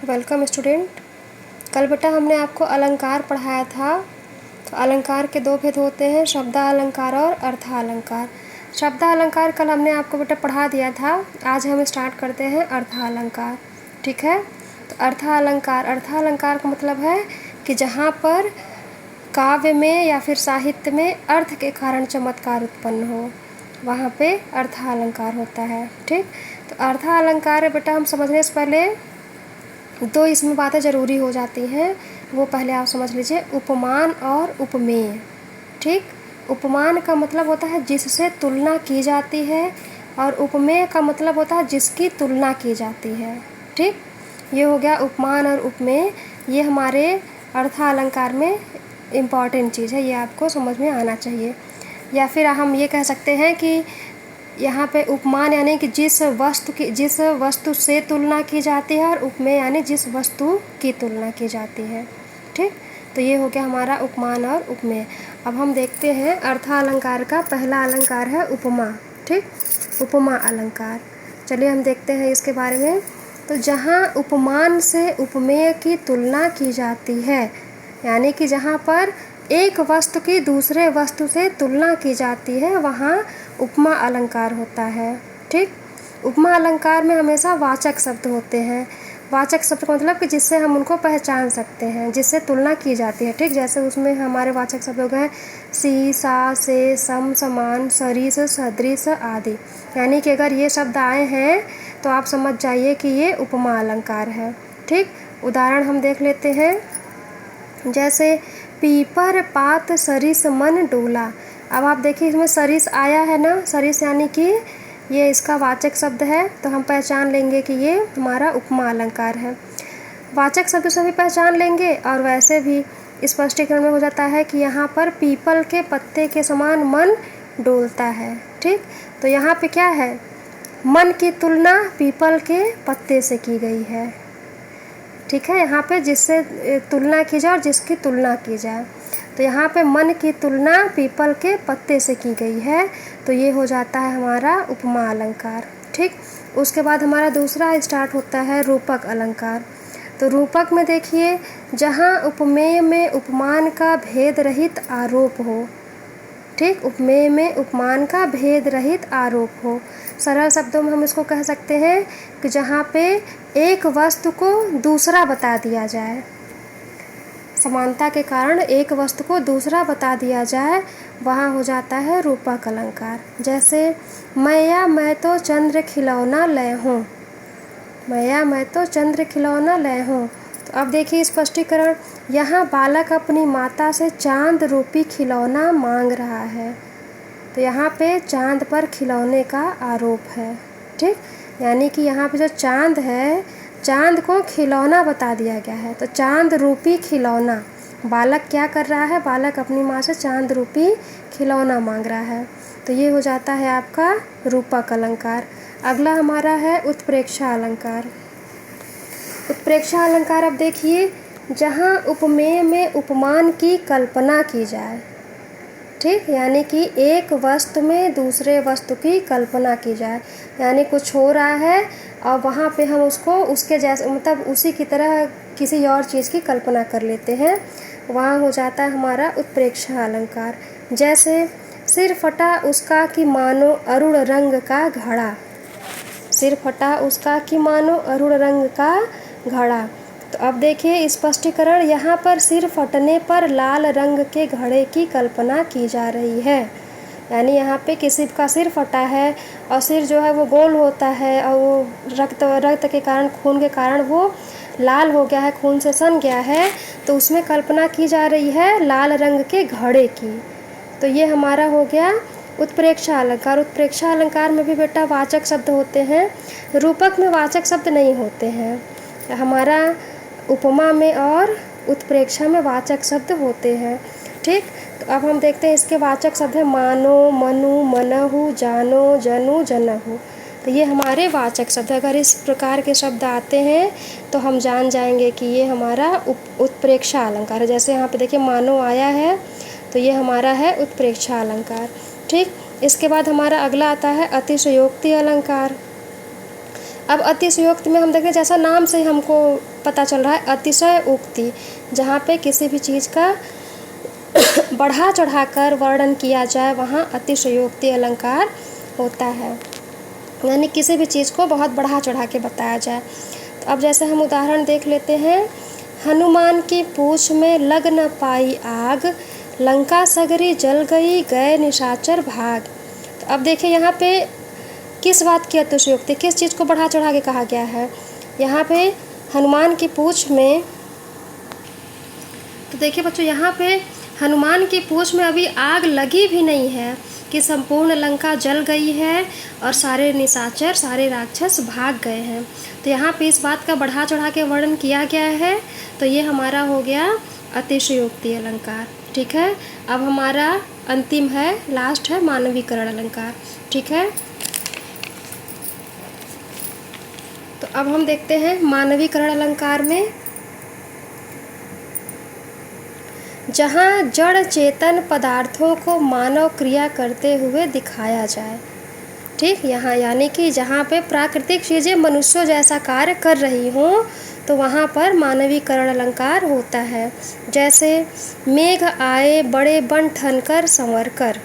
Welcome student. कल बेटा हमने आपको अलंकार पढ़ाया था। तो अलंकार के दो भेद होते हैं, शब्दालंकार और अर्थालंकार। शब्दालंकार कल हमने आपको बेटा पढ़ा दिया था। आज हम स्टार्ट करते हैं अर्थालंकार। ठीक है। तो अर्थालंकार का मतलब है कि जहाँ पर काव्य में या फिर साहित्य में अर्थ के कारण चमत्कार उत्पन्न हो, वहाँ पे अर्थालंकार होता है। ठीक। तो अर्थालंकार बेटा हम समझने से पहले दो इसमें बातें ज़रूरी हो जाती हैं, वो पहले आप समझ लीजिए। उपमान और उपमेय। ठीक। उपमान का मतलब होता है जिससे तुलना की जाती है, और उपमेय का मतलब होता है जिसकी तुलना की जाती है। ठीक। ये हो गया उपमान और उपमेय। ये हमारे अर्थालंकार में इम्पॉर्टेंट चीज़ है, ये आपको समझ में आना चाहिए। या फिर हम ये कह सकते हैं कि यहाँ पे उपमान यानी कि जिस वस्तु से तुलना की जाती है, और उपमेय यानी जिस वस्तु की तुलना की जाती है। ठीक। तो ये हो गया हमारा उपमान और उपमेय। अब हम देखते हैं अर्थालंकार का पहला अलंकार है उपमा। ठीक। उपमा अलंकार, चलिए हम देखते हैं इसके बारे में। तो जहाँ उपमान से उपमेय की तुलना की जाती है, यानी कि जहाँ पर एक वस्तु की दूसरे वस्तु से तुलना की जाती है, वहाँ उपमा अलंकार होता है। ठीक। उपमा अलंकार में हमेशा वाचक शब्द होते हैं। वाचक शब्द का मतलब कि जिससे हम उनको पहचान सकते हैं, जिससे तुलना की जाती है। ठीक। जैसे उसमें हमारे वाचक शब्द हो गए सी, सा, से, सम, समान, सरिस, सदृश आदि। यानी कि अगर ये शब्द आए हैं तो आप समझ जाइए कि ये उपमा अलंकार है। ठीक। उदाहरण हम देख लेते हैं। जैसे पीपर पात सरिस मन डोला। अब आप देखिए इसमें सरिस आया है ना, सरिस यानी कि ये इसका वाचक शब्द है, तो हम पहचान लेंगे कि ये हमारा उपमा अलंकार है। वाचक शब्द से भी पहचान लेंगे, और वैसे भी स्पष्टीकरण में हो जाता है कि यहाँ पर पीपल के पत्ते के समान मन डोलता है। ठीक। तो यहाँ पे क्या है, मन की तुलना पीपल के पत्ते से की गई है। ठीक है। यहाँ पे जिससे तुलना की जाए और जिसकी तुलना की जाए, तो यहाँ पे मन की तुलना पीपल के पत्ते से की गई है, तो ये हो जाता है हमारा उपमा अलंकार। ठीक। उसके बाद हमारा दूसरा स्टार्ट होता है रूपक अलंकार। तो रूपक में देखिए, जहाँ उपमेय में उपमान का भेद रहित आरोप हो। ठीक। उपमेय में उपमान का भेद रहित आरोप हो। सरल शब्दों में हम इसको कह सकते हैं कि जहाँ पे एक वस्तु को दूसरा बता दिया जाए, समानता के कारण एक वस्तु को दूसरा बता दिया जाए, वहाँ हो जाता है रूपक अलंकार। जैसे मैं तो चंद्र खिलौना लय हूँ। मैं तो चंद्र खिलौना लय हूँ। तो अब देखिए स्पष्टीकरण, यहाँ बालक अपनी माता से चांद रूपी खिलौना मांग रहा है। तो यहाँ पे चांद पर खिलौने का आरोप है। ठीक। यानी कि यहाँ पे जो चांद है, चांद को खिलौना बता दिया गया है। तो चांद रूपी खिलौना, बालक क्या कर रहा है, बालक अपनी माँ से चांद रूपी खिलौना मांग रहा है। तो ये हो जाता है आपका रूपक अलंकार। अगला हमारा है उत्प्रेक्षा अलंकार। उत्प्रेक्षा अलंकार, अब देखिए, जहाँ उपमेय में उपमान की कल्पना की जाए। ठीक। यानी कि एक वस्तु में दूसरे वस्तु की कल्पना की जाए, यानी कुछ हो रहा है और वहाँ पे हम उसको उसके जैसे, मतलब उसी की तरह किसी और चीज़ की कल्पना कर लेते हैं, वहाँ हो जाता है हमारा उत्प्रेक्षा अलंकार। जैसे सिर फटा उसका कि मानो अरुण रंग का घड़ा। सिर फटा उसका कि मानो अरुण रंग का घड़ा। तो अब देखिए स्पष्टीकरण, यहाँ पर सिर फटने पर लाल रंग के घड़े की कल्पना की जा रही है। यानी यहाँ पे किसी का सिर फटा है, और सिर जो है वो गोल होता है, और वो रक्त के कारण, खून के कारण वो लाल हो गया है, खून से सन गया है, तो उसमें कल्पना की जा रही है लाल रंग के घड़े की। तो ये हमारा हो गया उत्प्रेक्षा अलंकार। उत्प्रेक्षा अलंकार में भी बेटा वाचक शब्द होते हैं, रूपक में वाचक शब्द नहीं होते हैं। हमारा उपमा में और उत्प्रेक्षा में वाचक शब्द होते हैं। ठीक। तो अब हम देखते हैं इसके वाचक शब्द है मानो, मनु, मनहु, जानो, जनु, जनहु। तो ये हमारे वाचक शब्द है। अगर इस प्रकार के शब्द आते हैं तो हम जान जाएंगे कि ये हमारा उत्प्रेक्षा अलंकार है। जैसे यहाँ पे देखिए मानो आया है, तो ये हमारा है उत्प्रेक्षा अलंकार। ठीक। इसके बाद हमारा अगला आता है अतिशयोक्ति अलंकार। अब अतिशयोक्ति में हम देखें, जैसा नाम से ही हमको पता चल रहा है, अतिशय उक्ति, जहाँ पे किसी भी चीज़ का बढ़ा चढ़ाकर वर्णन किया जाए वहाँ अतिशयोक्ति अलंकार होता है, यानी किसी भी चीज़ को बहुत बढ़ा चढ़ा के बताया जाए। तो अब जैसे हम उदाहरण देख लेते हैं, हनुमान की पूँछ में लग न पाई आग, लंका सगरी जल गई, गए निशाचर भाग। तो अब देखिए यहाँ पे किस बात की अतिशयोक्ति, किस चीज़ को बढ़ा चढ़ा के कहा गया है। यहाँ पे हनुमान की पूँछ में, तो देखिए बच्चों यहाँ पे हनुमान की पूँछ में अभी आग लगी भी नहीं है कि संपूर्ण लंका जल गई है और सारे निशाचर, सारे राक्षस भाग गए हैं। तो यहाँ पे इस बात का बढ़ा चढ़ा के वर्णन किया गया है, तो ये हमारा हो गया अतिशयोक्ति अलंकार। ठीक है, अब हमारा अंतिम है, लास्ट है मानवीकरण अलंकार। ठीक है, तो अब हम देखते हैं मानवीकरण अलंकार में, जहाँ जड़ चेतन पदार्थों को मानव क्रिया करते हुए दिखाया जाए। ठीक, यहाँ यानी कि जहाँ पे प्राकृतिक चीज़ें मनुष्यों जैसा कार्य कर रही हों तो वहाँ पर मानवीकरण अलंकार होता है। जैसे मेघ आए बड़े बन ठनकर संवर कर,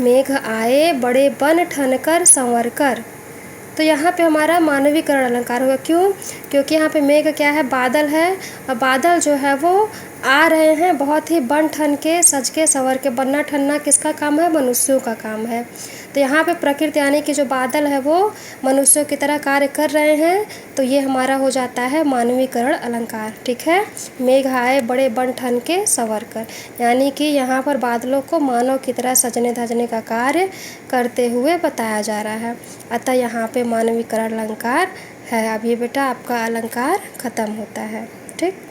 मेघ आए बड़े बन ठनकर संवर कर, तो यहाँ पे हमारा मानवीकरण अलंकार होगा। क्यों? क्योंकि यहाँ पे मेघ क्या है, बादल है, और बादल जो है वो आ रहे हैं बहुत ही बन ठन के, सज के, संवर के। बनना ठनना किसका काम है? मनुष्यों का काम है। तो यहाँ पे प्रकृति यानी कि जो बादल है वो मनुष्यों की तरह कार्य कर रहे हैं, तो ये हमारा हो जाता है मानवीकरण अलंकार। ठीक है, मेघ आए बड़े बन ठन के संवर कर, यानी कि यहाँ पर बादलों को मानव की तरह सजने धजने का कार्य करते हुए बताया जा रहा है, अतः यहाँ पे मानवीकरण अलंकार है। अब ये बेटा आपका अलंकार खत्म होता है। ठीक।